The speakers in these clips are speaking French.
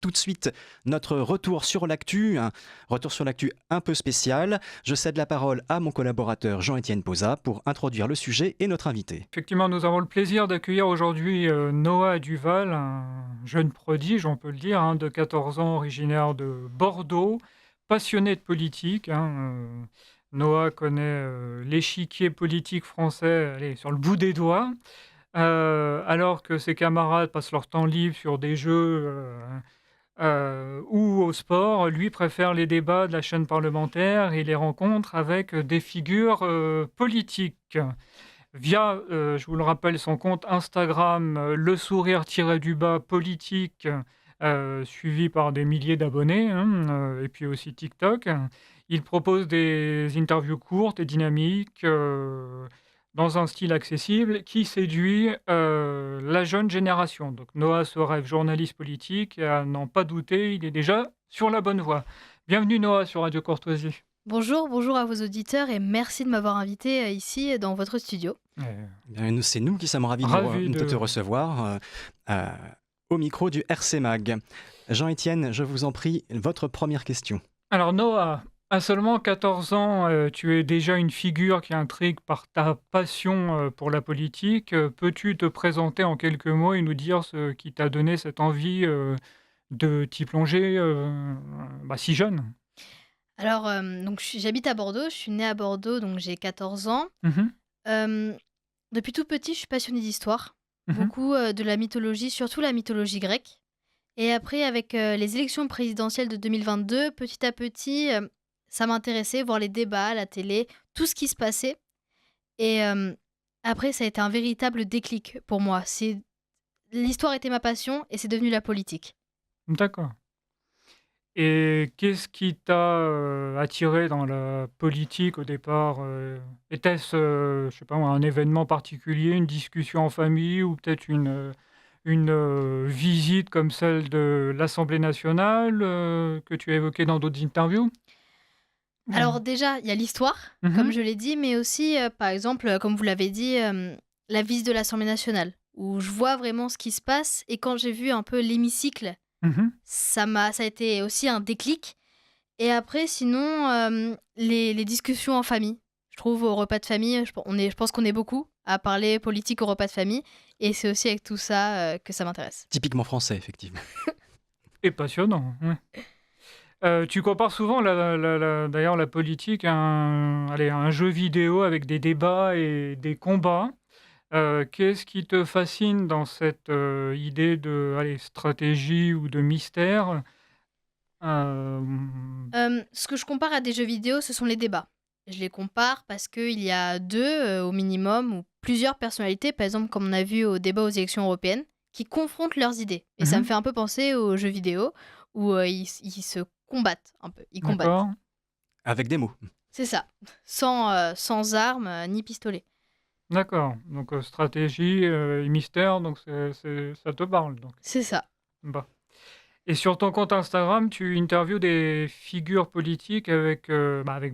tout de suite notre retour sur l'actu, un retour sur l'actu un peu spécial. Je cède la parole à mon collaborateur Jean-Étienne Posa pour introduire le sujet et notre invité. Effectivement, nous avons le plaisir d'accueillir aujourd'hui Noah Duval, un jeune prodige, on peut le dire, de 14 ans, originaire de Bordeaux, passionné de politique. Noah connaît l'échiquier politique français, allez, sur le bout des doigts, alors que ses camarades passent leur temps libre sur des jeux ou au sport. Lui préfère les débats de la chaîne parlementaire et les rencontres avec des figures politiques. Via, je vous le rappelle, son compte Instagram, le sourire-du-bas politique, suivi par des milliers d'abonnés, et puis aussi TikTok. Il propose des interviews courtes et dynamiques, dans un style accessible qui séduit, la jeune génération. Donc Noah se rêve journaliste politique et à n'en pas douter, il est déjà sur la bonne voie. Bienvenue Noah sur Radio Courtoisie. Bonjour, bonjour à vos auditeurs et merci de m'avoir invité ici dans votre studio. Bien, c'est nous qui sommes ravis de te recevoir au micro du RC Mag. Jean-Étienne, je vous en prie, votre première question. Alors Noah, à seulement 14 ans, tu es déjà une figure qui intrigue par ta passion pour la politique. Peux-tu te présenter en quelques mots et nous dire ce qui t'a donné cette envie de t'y plonger si jeune? Alors, donc j'habite à Bordeaux, je suis née à Bordeaux, donc j'ai 14 ans. Mhm, Depuis tout petit, je suis passionnée d'histoire, mhm. beaucoup de la mythologie, surtout la mythologie grecque. Et après, avec les élections présidentielles de 2022, petit à petit, ça m'intéressait, voir les débats à la télé, tout ce qui se passait. Et après, ça a été un véritable déclic pour moi. L'histoire était ma passion et c'est devenu la politique. D'accord. Et qu'est-ce qui t'a attiré dans la politique au départ? Était-ce, je sais pas moi, un événement particulier, une discussion en famille ou peut-être une visite comme celle de l'Assemblée nationale que tu as évoquée dans d'autres interviews? Alors déjà, il y a l'histoire, comme Mhm, je l'ai dit, mais aussi, par exemple, comme vous l'avez dit, la visite de l'Assemblée nationale, où je vois vraiment ce qui se passe. Et quand j'ai vu un peu l'hémicycle, mhm. ça a été aussi un déclic. Et après, sinon, les discussions en famille. Je trouve au repas de famille, je pense qu'on est beaucoup à parler politique au repas de famille. Et c'est aussi avec tout ça que ça m'intéresse. Typiquement français, effectivement. Et passionnant, ouais. Tu compares souvent d'ailleurs la politique à un jeu vidéo avec des débats et des combats. Qu'est-ce qui te fascine dans cette idée de stratégie ou de mystère? Hem, Ce que je compare à des jeux vidéo, ce sont les débats. Je les compare parce qu'il y a deux, au minimum, ou plusieurs personnalités, par exemple, comme on a vu au débat aux élections européennes, qui confrontent leurs idées. Et ça me mmh fait un peu penser aux jeux vidéo où ils se combattent un peu. Ils combattent. d'accord, Avec des mots. C'est ça. Sans armes ni pistolet. d'accord. Donc stratégie et mystère, donc ça te parle donc? C'est ça. Bah. Et sur ton compte Instagram, tu interviews des figures politiques avec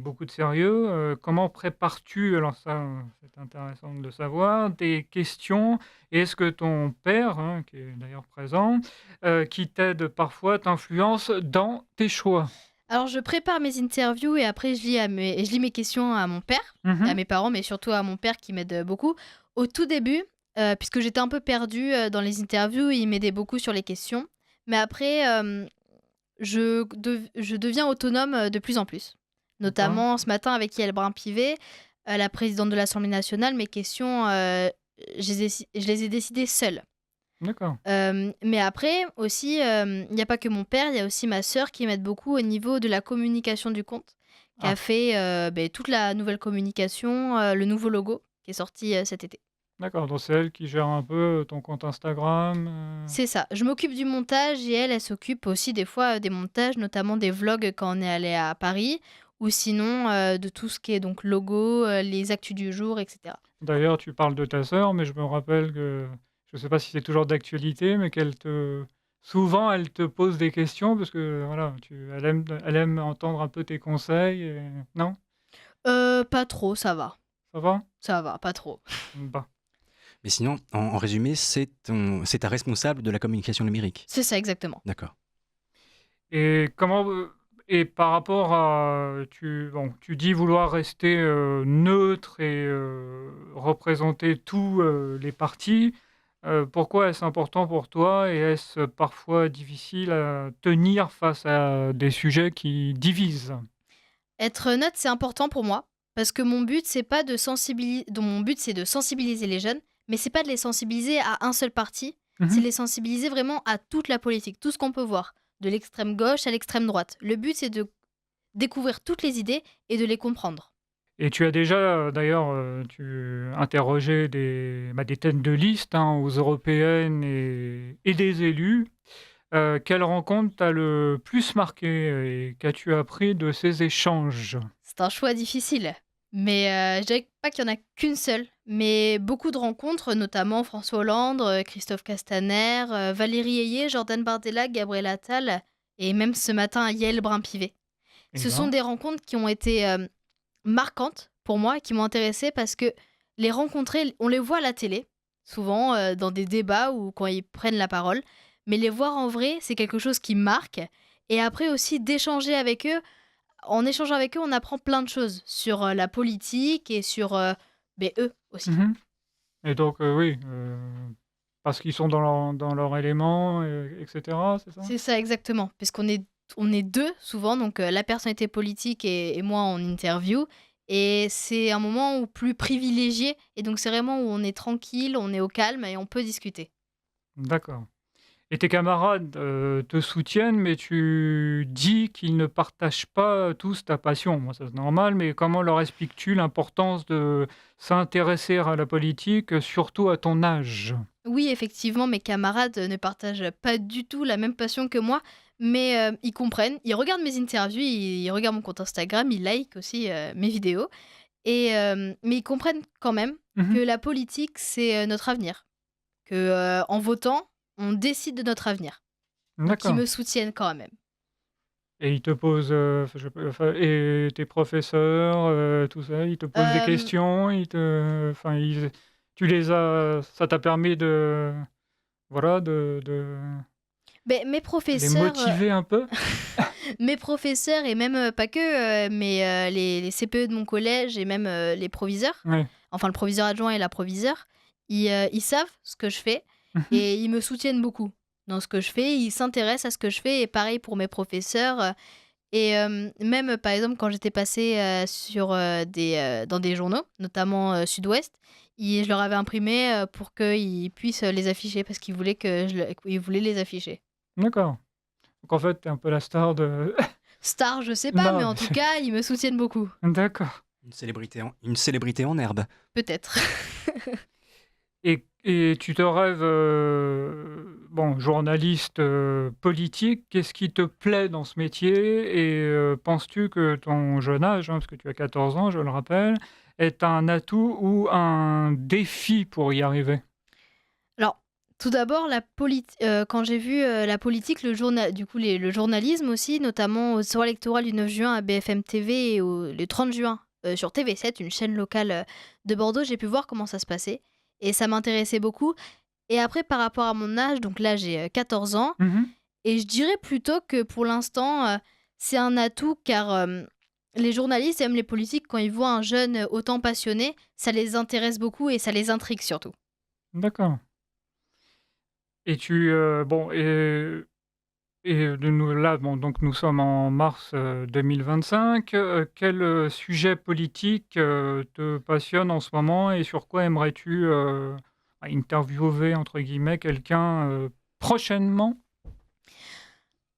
beaucoup de sérieux. Comment prépares-tu, alors ça, c'est intéressant de le savoir, tes questions? Et est-ce que ton père, qui est d'ailleurs présent, qui t'aide parfois, t'influence dans tes choix? Alors, je prépare mes interviews et après, je lis mes questions à mon père, à Mmh. mes parents, mais surtout à mon père qui m'aide beaucoup. Au tout début, puisque j'étais un peu perdue dans les interviews, il m'aidait beaucoup sur les questions. Mais après, je deviens autonome de plus en plus. D'accord, Notamment ce matin avec Yael Brun-Pivet, la présidente de l'Assemblée nationale, mes questions, je les ai décidées seule. d'accord. Mais après aussi, il n'y a pas que mon père, il y a aussi ma sœur qui m'aide beaucoup au niveau de la communication du compte, qui a Ah, fait, toute la nouvelle communication, le nouveau logo qui est sorti, cet été. d'accord, donc c'est elle qui gère un peu ton compte Instagram, C'est ça. Je m'occupe du montage et elle s'occupe aussi des fois, des montages, notamment des vlogs quand on est allé à Paris ou sinon, de tout ce qui est donc logo, les actus du jour et cetera. D'ailleurs, tu parles de ta sœur, mais je me rappelle que je ne sais pas si c'est toujours d'actualité, mais souvent, elle te pose des questions parce que voilà, elle aime entendre un peu tes conseils non? Pas trop, ça va. Ça va? Ça va, pas trop. Bah, Mais sinon, en résumé, c'est ta responsable de la communication numérique. C'est ça, exactement. D'accord. Et comment, et par rapport à tu dis vouloir rester, neutre et représenter tous, les partis. Pourquoi est-ce important pour toi et est-ce parfois difficile à tenir face à des sujets qui divisent? Être neutre, c'est important pour moi parce que mon but, c'est de sensibiliser les jeunes, mais c'est pas de les sensibiliser à un seul parti, c'est Mmh. de les sensibiliser vraiment à toute la politique, tout ce qu'on peut voir, de l'extrême gauche à l'extrême droite. Le but, c'est de découvrir toutes les idées et de les comprendre. Et tu as déjà, d'ailleurs, tu interrogé des têtes de liste, hein, aux européennes et des élus. Quelle rencontre t'a le plus marqué et qu'as-tu appris de ces échanges? C'est un choix difficile, mais je dirais pas qu'il y en a qu'une seule, mais beaucoup de rencontres, notamment François Hollande, Christophe Castaner, Valérie Ayé, Jordan Bardella, Gabriel Attal et même ce matin Yael Brun-Pivet. Eh Ce sont ben, des rencontres qui ont été, marquantes pour moi et qui m'ont intéressée parce que les rencontrer, on les voit à la télé, souvent, dans des débats ou quand ils prennent la parole, mais les voir en vrai, c'est quelque chose qui marque et après aussi d'échanger avec eux. En échangeant avec eux, on apprend plein de choses sur, la politique et sur, eux aussi. mmh et donc, oui, parce qu'ils sont dans leur élément, et cetera, c'est ça? C'est ça exactement, puisqu'on est 2 souvent, donc la personnalité politique et moi en interview et c'est un moment où plus privilégié et donc c'est vraiment où on est tranquille, on est au calme et on peut discuter. D'accord. Et tes camarades, te soutiennent, mais tu dis qu'ils ne partagent pas tous ta passion. Moi, ça, c'est normal, mais comment leur expliques-tu l'importance de s'intéresser à la politique, surtout à ton âge? Oui, effectivement, mes camarades, ne partagent pas du tout la même passion que moi, mais ils comprennent. Ils regardent mes interviews, ils regardent mon compte Instagram, ils likent aussi, mes vidéos et mais ils comprennent quand même que Mmh. la politique, c'est, notre avenir. Que, en votant, on décide de notre avenir. Donc ils D'accord. me soutiennent quand même. Et ils te posent, enfin, je peux enfin et tes professeurs, tout ça, ils te posent des Hem, questions, enfin, tu les as ça t'a permis de voilà, de mes les professeurs, motiver un peu? mes professeurs et même, pas que, mais les CPE de mon collège et même, les proviseurs, Ouais. enfin le proviseur adjoint et la proviseure, ils savent ce que je fais Mmh. et ils me soutiennent beaucoup dans ce que je fais. Ils s'intéressent à ce que je fais et pareil pour mes professeurs, et même, par exemple, quand j'étais passée, dans des journaux, notamment, Sud-Ouest, je leur avais imprimé, pour qu'ils puissent, les afficher parce qu'ils voulaient que je le ils voulaient les afficher. D'accord. Donc en fait, tu es un peu la star de Star, je sais pas, mais non, en tout cas, ils me soutiennent beaucoup. d'accord. Une célébrité en herbe. Peut-être. Et tu te rêves, bon, journaliste, politique. Qu'est-ce qui te plaît dans ce métier? Et penses-tu que ton jeune âge, hein, parce que tu as 14 ans, je le rappelle, est un atout ou un défi pour y arriver? Alors, tout d'abord, quand j'ai vu, la politique, le journalisme aussi, notamment au soir électoral du 9 juin à BFM TV et le 30 juin, sur TV7, une chaîne locale, de Bordeaux, j'ai pu voir comment ça se passait et ça m'intéressait beaucoup et après par rapport à mon âge, donc là j'ai, 14 ans Mmh. et je dirais plutôt que pour l'instant, c'est un atout car, les journalistes et même les politiques quand ils voient un jeune, autant passionné, ça les intéresse beaucoup et ça les intrigue surtout. D'accord. Et bon de nous là, bon, donc nous sommes en mars, 2025. Quel, sujet politique, te passionne en ce moment et sur quoi aimerais-tu, «interviewer» entre guillemets quelqu'un, prochainement?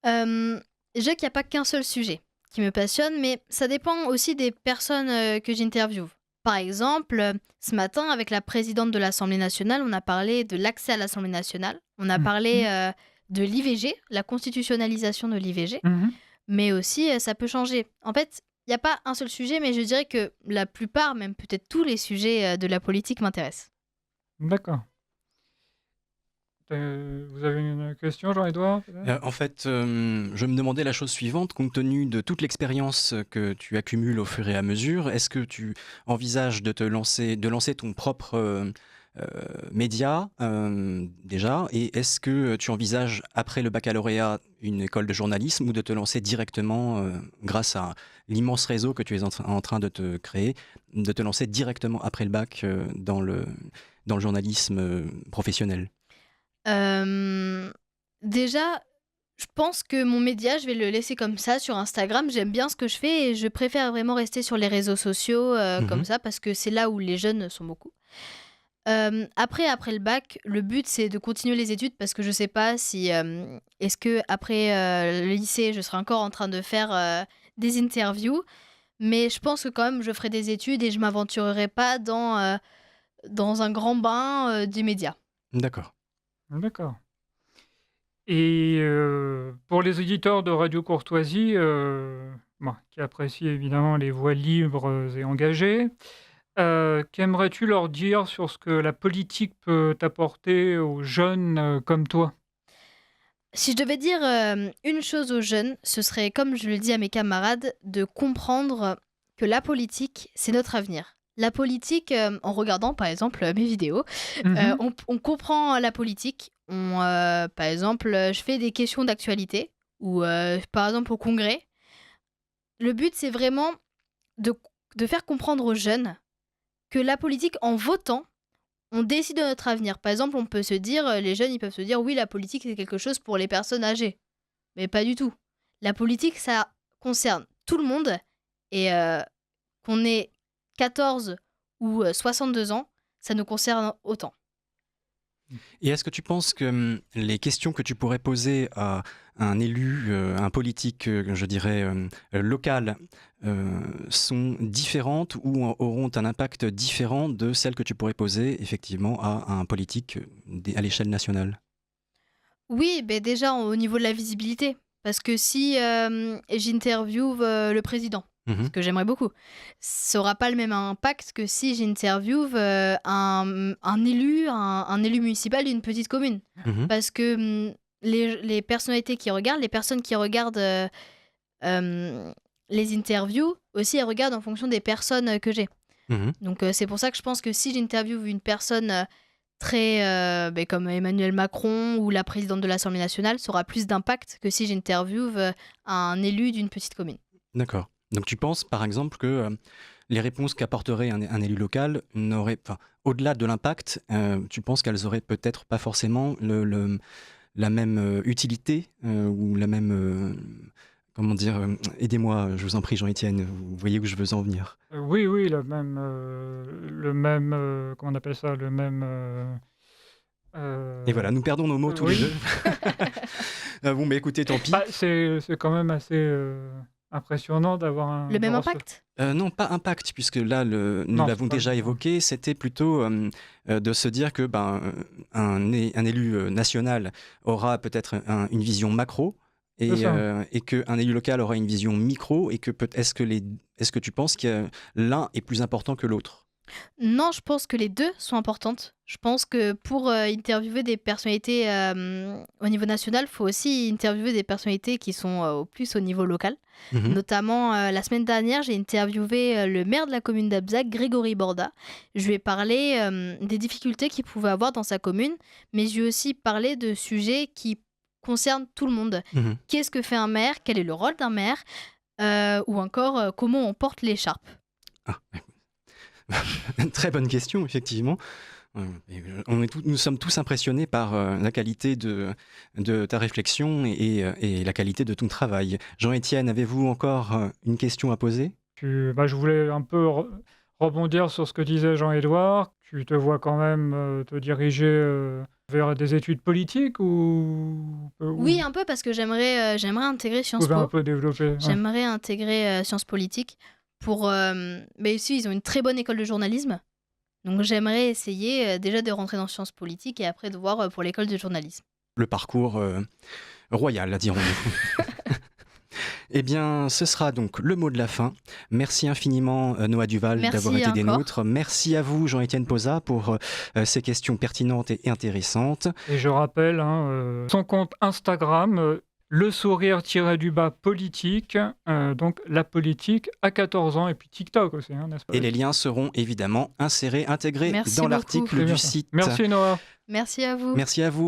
Je dirais qu'il y a pas qu'un seul sujet qui me passionne, mais ça dépend aussi des personnes, que j'interviewe. Par exemple, ce matin avec la présidente de l'Assemblée nationale, on a parlé de l'accès à l'Assemblée nationale. On a Mmh parlé, mh. de l'IVG, la constitutionnalisation de l'IVG, Mmh. mais aussi, ça peut changer. En fait, il y a pas un seul sujet, mais je dirais que la plupart, même peut-être tous les sujets, de la politique m'intéressent. D'accord. Vous avez une question, Jean-Édouard, peut-être? En fait, je me demandais la chose suivante, compte tenu de toute l'expérience que tu accumules au fur et à mesure, est-ce que tu envisages de lancer ton propre, média, déjà? Et est-ce que tu envisages, après le baccalauréat, une école de journalisme ou de te lancer directement, grâce à l'immense réseau que tu es en train de te créer, de te lancer directement après le bac dans le journalisme professionnel? Déjà, je pense que mon média, je vais le laisser comme ça sur Instagram. J'aime bien ce que je fais et je préfère vraiment rester sur les réseaux sociaux comme Mhm. ça parce que c'est là où les jeunes sont beaucoup. Après le bac, le but c'est de continuer les études parce que je sais pas si est-ce que après le lycée, je serai encore en train de faire des interviews, mais je pense que quand même je ferai des études et je m'aventurerai pas dans un grand bain des médias. D'accord. D'accord. Et pour les auditeurs de Radio Courtoisie, bon, qui apprécient évidemment les voix libres et engagées, qu'aimerais-tu leur dire sur ce que la politique peut apporter aux jeunes comme toi? Si je devais dire une chose aux jeunes, ce serait, comme je le dis à mes camarades, de comprendre que la politique, c'est notre avenir. La politique, en regardant par exemple mes vidéos, Mhm. on comprend la politique. Par exemple, je fais des questions d'actualité ou par exemple au Congrès. Le but, c'est vraiment de, de faire comprendre aux jeunes que la politique, en votant, on décide de notre avenir. Par exemple, on peut se dire, les jeunes, ils peuvent se dire, oui, la politique, c'est quelque chose pour les personnes âgées. Mais pas du tout. La politique, ça concerne tout le monde. Et qu'on ait 14 ou 62 ans, ça nous concerne autant. Et est-ce que tu penses que les questions que tu pourrais poser à un élu, un politique, je dirais, local, sont différentes ou auront un impact différent de celles que tu pourrais poser effectivement à un politique à l'échelle nationale? Oui, ben déjà au niveau de la visibilité. Parce que si j'interviewe le président, ce Mhm, que j'aimerais beaucoup, ça n'aura pas le même impact que si j'interviewe un élu, un élu municipal d'une petite commune. mhm, Parce que les personnalités qui regardent, les personnes qui regardent euh, les interviews, aussi elles regardent en fonction des personnes que j'ai. mhm. Donc c'est pour ça que je pense que si j'interviewe une personne très comme Emmanuel Macron ou la présidente de l'Assemblée nationale, ça aura plus d'impact que si j'interviewe un élu d'une petite commune. D'accord. Donc tu penses par exemple que les réponses qu'apporterait un élu local n'auraient, enfin, au-delà de l'impact, tu penses qu'elles auraient peut-être pas forcément la même utilité ou la même, comment dire, aidez-moi, je vous en prie, Jean-Étienne, vous voyez où je veux en venir. Oui, oui, le même, comment on appelle ça, le même. Et voilà, nous perdons nos mots tous les Oui. deux. Bon, mais écoutez, tant pis. Bah, c'est quand même assez impressionnant d'avoir un. Le même de impact? Non, pas impact, puisque là, nous Non, l'avons c'est pas. déjà évoqué, c'était plutôt de se dire que un élu national aura peut-être une vision macro C'est ça. et qu'un élu local aura une vision micro et que est-ce que tu penses que l'un est plus important que l'autre? Non, je pense que les deux sont importantes. Je pense que pour interviewer des personnalités au niveau national, il faut aussi interviewer des personnalités qui sont au plus au niveau local. Mhm, Notamment, la semaine dernière, j'ai interviewé le maire de la commune d'Abzac, Grégory Borda. Je lui ai parlé des difficultés qu'il pouvait avoir dans sa commune, mais je lui ai aussi parlé de sujets qui concernent tout le monde. mhm. Qu'est-ce que fait un maire? Quel est le rôle d'un maire? Ou encore, comment on porte l'écharpe? Ah, très bonne question, effectivement. Nous sommes tous impressionnés par la qualité de ta réflexion et la qualité de ton travail. Jean-Étienne, avez-vous encore une question à poser? Je voulais un peu rebondir sur ce que disait Jean-Édouard. Tu te vois quand même te diriger vers des études politiques Oui, ou un peu parce que j'aimerais intégrer tu Sciences pouvais un Po. peu développer? Ouais. J'aimerais intégrer Sciences Politiques pour... mais aussi, ils ont une très bonne école de journalisme. Donc j'aimerais essayer déjà de rentrer dans Sciences Politiques et après de voir pour l'école de journalisme. Le parcours royal, dirons-nous. Eh bien, ce sera donc le mot de la fin. Merci infiniment, Noah Duval, d'avoir Merci été des encore. nôtres. Merci à vous, Jean-Étienne Posa, pour ces questions pertinentes et intéressantes. Et je rappelle son compte Instagram, le sourire-du-bas politique, donc la politique à 14 ans, et puis TikTok aussi, n'est-ce pas? Et les liens seront évidemment intégrés Merci dans beaucoup. l'article C'est bien du ça. site. Merci Noah. Merci à vous. Merci à vous.